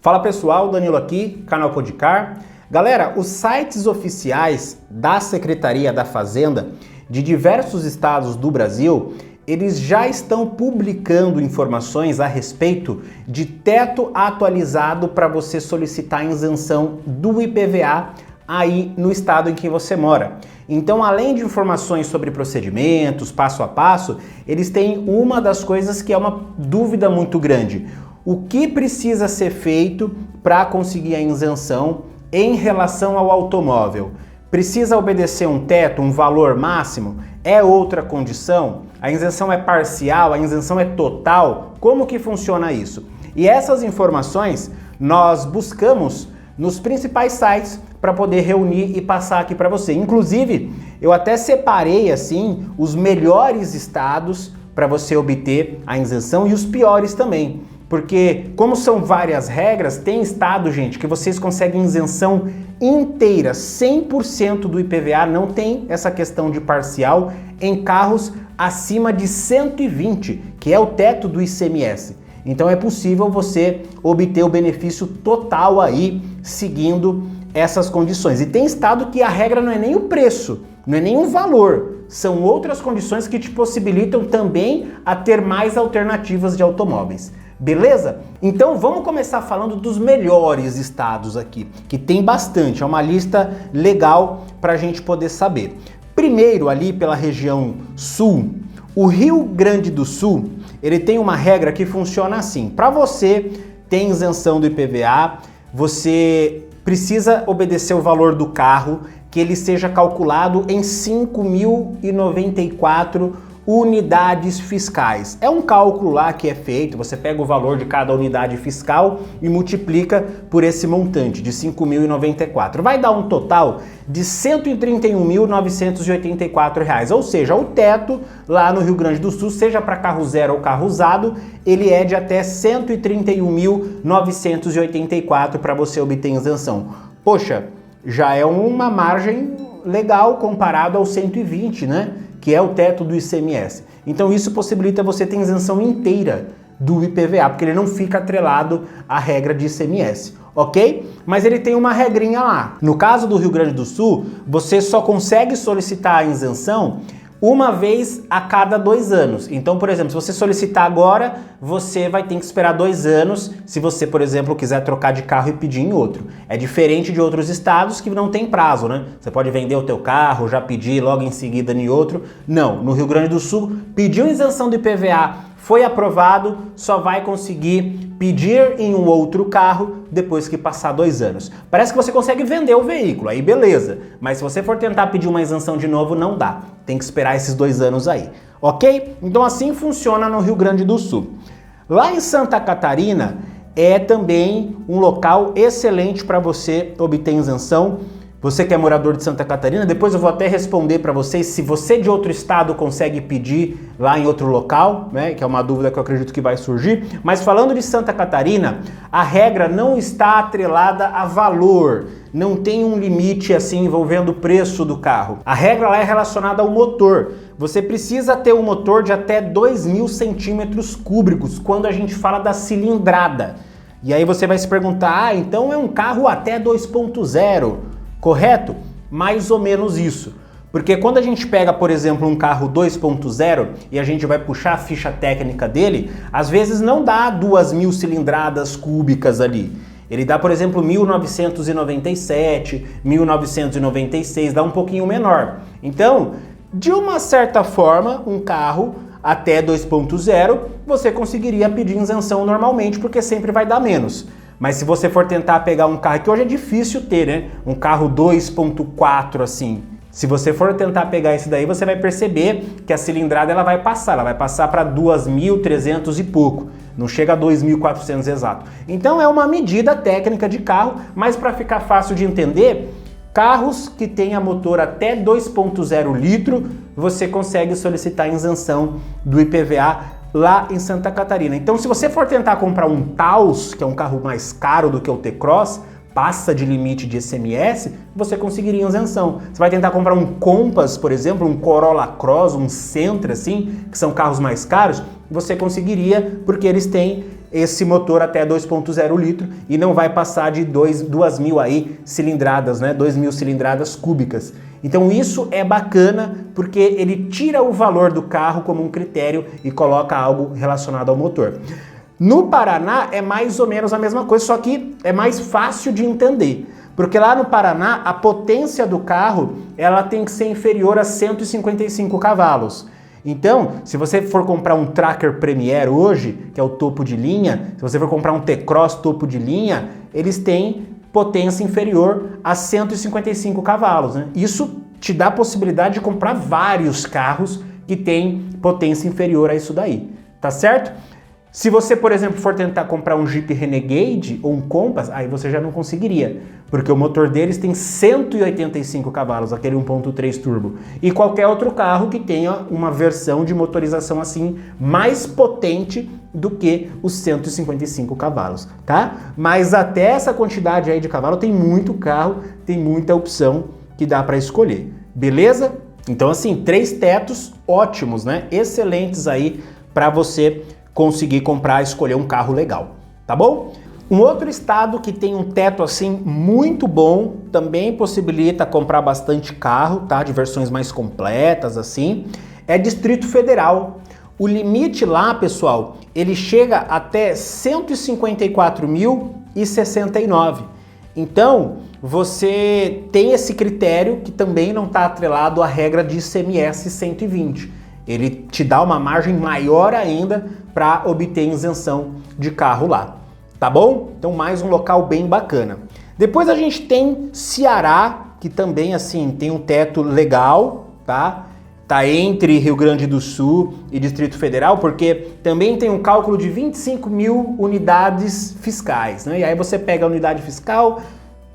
Fala pessoal, Danilo aqui, canal Podcar. Galera, os sites oficiais da Secretaria da Fazenda de diversos estados do Brasil, eles já estão publicando informações a respeito de teto atualizado para você solicitar a isenção do IPVA aí no estado em que você mora. Então, além de informações sobre procedimentos, passo a passo, eles têm uma das coisas que é uma dúvida muito grande. O que precisa ser feito para conseguir a isenção em relação ao automóvel? Precisa obedecer um teto, um valor máximo? É outra condição? A isenção é parcial? A isenção é total? Como que funciona isso? E essas informações nós buscamos nos principais sites para poder reunir e passar aqui para você. Inclusive, eu até separei assim os melhores estados para você obter a isenção e os piores também. Porque, como são várias regras, tem estado, gente, que vocês conseguem isenção inteira, 100% do IPVA, não tem essa questão de parcial em carros acima de 120, que é o teto do ICMS. Então é possível você obter o benefício total aí, seguindo essas condições. E tem estado que a regra não é nem o preço, não é nem o valor, são outras condições que te possibilitam também a ter mais alternativas de automóveis. Beleza? Então vamos começar falando dos melhores estados aqui, que tem bastante, é uma lista legal para a gente poder saber. Primeiro, ali pela região sul, o Rio Grande do Sul, ele tem uma regra que funciona assim. Para você ter isenção do IPVA, você precisa obedecer o valor do carro, que ele seja calculado em 5.094 unidades fiscais. É um cálculo lá que é feito, você pega o valor de cada unidade fiscal e multiplica por esse montante de 5.094. Vai dar um total de R$ 131.984, ou seja, o teto lá no Rio Grande do Sul, seja para carro zero ou carro usado, ele é de até R$ 131.984 para você obter isenção. Poxa, já é uma margem legal comparado ao 120, né? Que é o teto do ICMS. Então isso possibilita você ter isenção inteira do IPVA, porque ele não fica atrelado à regra de ICMS, ok? Mas ele tem uma regrinha lá. No caso do Rio Grande do Sul, você só consegue solicitar a isenção uma vez a cada 2 anos. Então, por exemplo, se você solicitar agora, você vai ter que esperar 2 anos se você, por exemplo, quiser trocar de carro e pedir em outro. É diferente de outros estados que não tem prazo, né? Você pode vender o teu carro, já pedir logo em seguida em outro. Não, no Rio Grande do Sul, pediu isenção do IPVA, foi aprovado, só vai conseguir pedir em um outro carro depois que passar 2 anos. Parece que você consegue vender o veículo, aí beleza. Mas se você for tentar pedir uma isenção de novo, não dá. Tem que esperar esses 2 anos aí, ok? Então assim funciona no Rio Grande do Sul. Lá em Santa Catarina é também um local excelente para você obter isenção. Você que é morador de Santa Catarina, depois eu vou até responder para vocês se você de outro estado consegue pedir lá em outro local, né? Que é uma dúvida que eu acredito que vai surgir. Mas falando de Santa Catarina, a regra não está atrelada a valor, não tem um limite assim envolvendo o preço do carro. A regra lá é relacionada ao motor. Você precisa ter um motor de até 2.000 centímetros cúbicos quando a gente fala da cilindrada. E aí você vai se perguntar, então é um carro até 2.0. Correto? Mais ou menos isso. Porque quando a gente pega, por exemplo, um carro 2.0 e a gente vai puxar a ficha técnica dele, às vezes não dá 2.000 cilindradas cúbicas ali. Ele dá, por exemplo, 1997, 1996, dá um pouquinho menor. Então, de uma certa forma, um carro até 2.0, você conseguiria pedir isenção normalmente, porque sempre vai dar menos. Mas se você for tentar pegar um carro, que hoje é difícil ter, né? Um carro 2.4 assim. Se você for tentar pegar esse daí, você vai perceber que a cilindrada ela vai passar para 2.300 e pouco. Não chega a 2.400 exato. Então é uma medida técnica de carro, mas para ficar fácil de entender, carros que tenham motor até 2.0 litro, você consegue solicitar a isenção do IPVA lá em Santa Catarina. Então, se você for tentar comprar um Taos, que é um carro mais caro do que o T-Cross, passa de limite de ICMS, você conseguiria isenção. Você vai tentar comprar um Compass, por exemplo, um Corolla Cross, um Sentra, assim, que são carros mais caros, você conseguiria, porque eles têm esse motor até 2.0 litro e não vai passar de 2.000 aí cilindradas, né? 2.000 cilindradas cúbicas. Então isso é bacana porque ele tira o valor do carro como um critério e coloca algo relacionado ao motor. No Paraná é mais ou menos a mesma coisa, só que é mais fácil de entender. Porque lá no Paraná a potência do carro ela tem que ser inferior a 155 cavalos. Então, se você for comprar um Tracker Premier hoje, que é o topo de linha, se você for comprar um T-Cross topo de linha, eles têm potência inferior a 155 cavalos, né? Isso te dá a possibilidade de comprar vários carros que têm potência inferior a isso daí, tá certo? Se você, por exemplo, for tentar comprar um Jeep Renegade ou um Compass, aí você já não conseguiria, porque o motor deles tem 185 cavalos, aquele 1.3 turbo, e qualquer outro carro que tenha uma versão de motorização assim mais potente do que os 155 cavalos, tá? Mas até essa quantidade aí de cavalo tem muito carro, tem muita opção que dá para escolher, beleza? Então assim, 3 tetos ótimos, né? Excelentes aí para você conseguir comprar, escolher um carro legal, tá bom? Um outro estado que tem um teto assim muito bom, também possibilita comprar bastante carro, tá? De versões mais completas assim, é Distrito Federal. O limite lá, pessoal, ele chega até 154.069. Então, você tem esse critério que também não está atrelado à regra de ICMS 120. Ele te dá uma margem maior ainda para obter isenção de carro lá, tá bom? Então mais um local bem bacana. Depois a gente tem Ceará, que também assim tem um teto legal, tá? Tá entre Rio Grande do Sul e Distrito Federal, porque também tem um cálculo de 25.000 unidades fiscais, né? E aí você pega a unidade fiscal,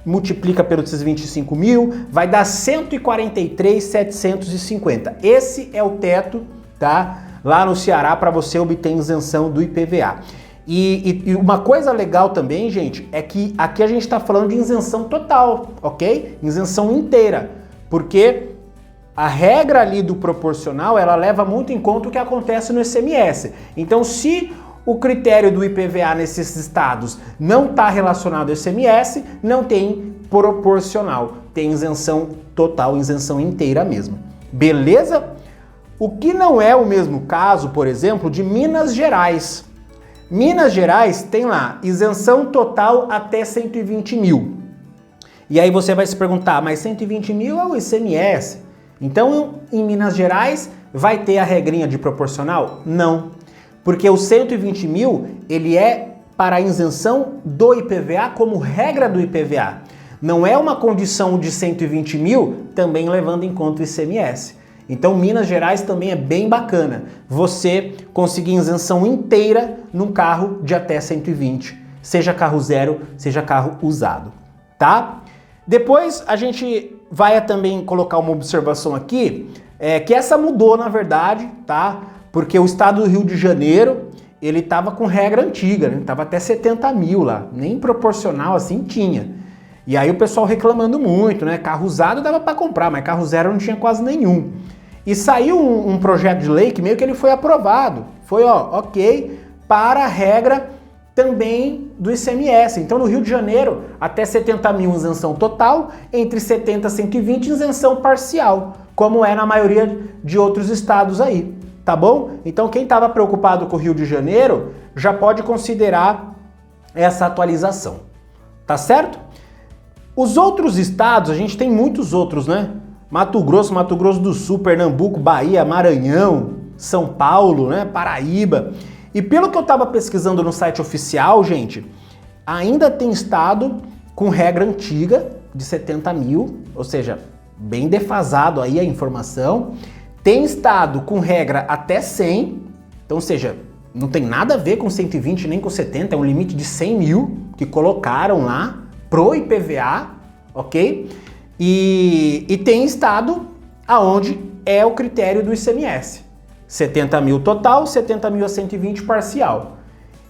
multiplica pelos 25.000, vai dar 143.750. Esse é o teto, tá? Lá no Ceará para você obter isenção do IPVA. E uma coisa legal também, gente, é que aqui a gente está falando de isenção total, ok? Isenção inteira, porque a regra ali do proporcional, ela leva muito em conta o que acontece no ICMS. Então, se o critério do IPVA nesses estados não está relacionado ao ICMS, não tem proporcional, tem isenção total, isenção inteira mesmo. Beleza? O que não é o mesmo caso, por exemplo, de Minas Gerais. Minas Gerais tem lá isenção total até 120.000. E aí você vai se perguntar, mas 120.000 é o ICMS? Então, em Minas Gerais, vai ter a regrinha de proporcional? Não. Porque o 120.000, ele é para a isenção do IPVA como regra do IPVA. Não é uma condição de 120.000 também levando em conta o ICMS. Então Minas Gerais também é bem bacana você conseguir isenção inteira num carro de até 120, seja carro zero, seja carro usado, tá? Depois a gente vai também colocar uma observação aqui, que essa mudou na verdade, tá? Porque o estado do Rio de Janeiro, ele tava com regra antiga, né? Tava até 70.000 lá, nem proporcional assim tinha. E aí o pessoal reclamando muito, né? Carro usado dava para comprar, mas carro zero não tinha quase nenhum. E saiu um projeto de lei que meio que ele foi aprovado. Foi, ó, ok, para a regra também do ICMS. Então no Rio de Janeiro, até 70.000 isenção total, entre 70 e 120 isenção parcial, como é na maioria de outros estados aí. Tá bom? Então quem estava preocupado com o Rio de Janeiro já pode considerar essa atualização. Tá certo? Os outros estados, a gente tem muitos outros, né? Mato Grosso do Sul, Pernambuco, Bahia, Maranhão, São Paulo, né? Paraíba. E pelo que eu estava pesquisando no site oficial, gente, ainda tem estado com regra antiga de 70.000, ou seja, bem defasado aí a informação. Tem estado com regra até 100, então, ou seja, não tem nada a ver com 120 nem com 70, é um limite de 100.000 que colocaram lá pro IPVA, ok? E tem estado aonde é o critério do ICMS. 70.000 total, 70.000 a 120 parcial.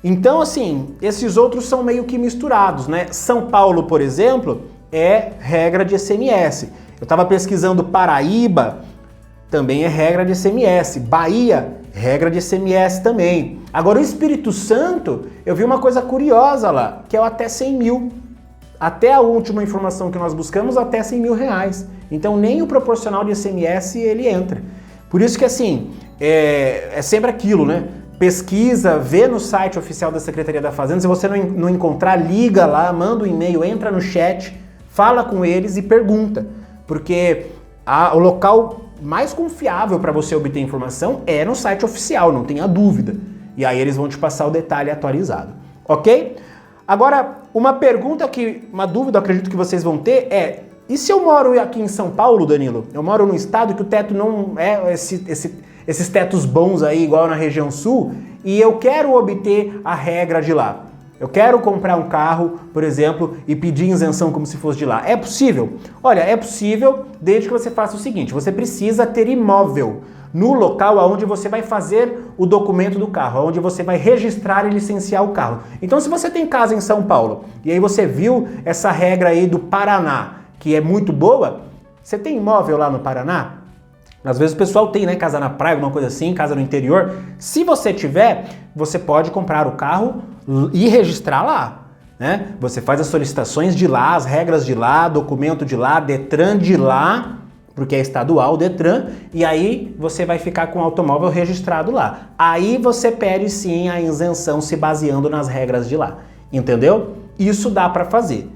Então, assim, esses outros são meio que misturados, né? São Paulo, por exemplo, é regra de ICMS. Eu estava pesquisando Paraíba, também é regra de ICMS. Bahia, regra de ICMS também. Agora o Espírito Santo, eu vi uma coisa curiosa lá, que é o até 100 mil. Até a última informação que nós buscamos, até 100 mil reais. Então nem o proporcional de ICMS ele entra. Por isso que assim, é sempre aquilo, né? Pesquisa, vê no site oficial da Secretaria da Fazenda. Se você não encontrar, liga lá, manda um e-mail, entra no chat, fala com eles e pergunta. Porque o local mais confiável para você obter informação é no site oficial, não tenha dúvida. E aí eles vão te passar o detalhe atualizado, ok? Agora, uma dúvida, acredito que vocês vão ter é: e se eu moro aqui em São Paulo, Danilo? Eu moro num estado que o teto não é esses tetos bons aí, igual na região sul, e eu quero obter a regra de lá. Eu quero comprar um carro, por exemplo, e pedir isenção como se fosse de lá. É possível? Olha, é possível desde que você faça o seguinte: você precisa ter imóvel no local onde você vai fazer o documento do carro, onde você vai registrar e licenciar o carro. Então, se você tem casa em São Paulo e aí você viu essa regra aí do Paraná, que é muito boa, você tem imóvel lá no Paraná? Às vezes o pessoal tem, né, casa na praia, alguma coisa assim, casa no interior. Se você tiver, você pode comprar o carro e registrar lá, né? Você faz as solicitações de lá, as regras de lá, documento de lá, Detran de lá, porque é estadual o Detran, e aí você vai ficar com o automóvel registrado lá. Aí você pede sim a isenção se baseando nas regras de lá, entendeu? Isso dá para fazer.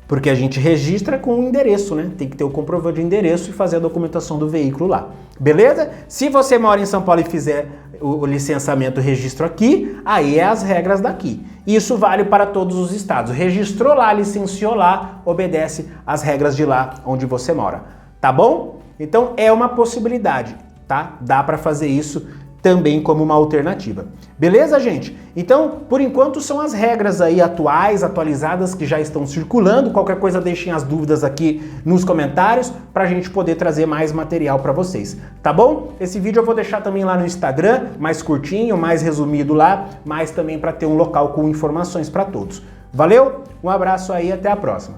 Porque a gente registra com o endereço, né? Tem que ter o comprovante de endereço e fazer a documentação do veículo lá. Beleza? Se você mora em São Paulo e fizer o licenciamento, o registro aqui, aí é as regras daqui. Isso vale para todos os estados. Registrou lá, licenciou lá, obedece às regras de lá onde você mora. Tá bom? Então é uma possibilidade, tá? Dá para fazer isso também como uma alternativa. Beleza, gente? Então, por enquanto, são as regras aí atualizadas, que já estão circulando. Qualquer coisa, deixem as dúvidas aqui nos comentários para a gente poder trazer mais material para vocês, tá bom? Esse vídeo eu vou deixar também lá no Instagram, mais curtinho, mais resumido lá, mas também para ter um local com informações para todos. Valeu? Um abraço aí, até a próxima.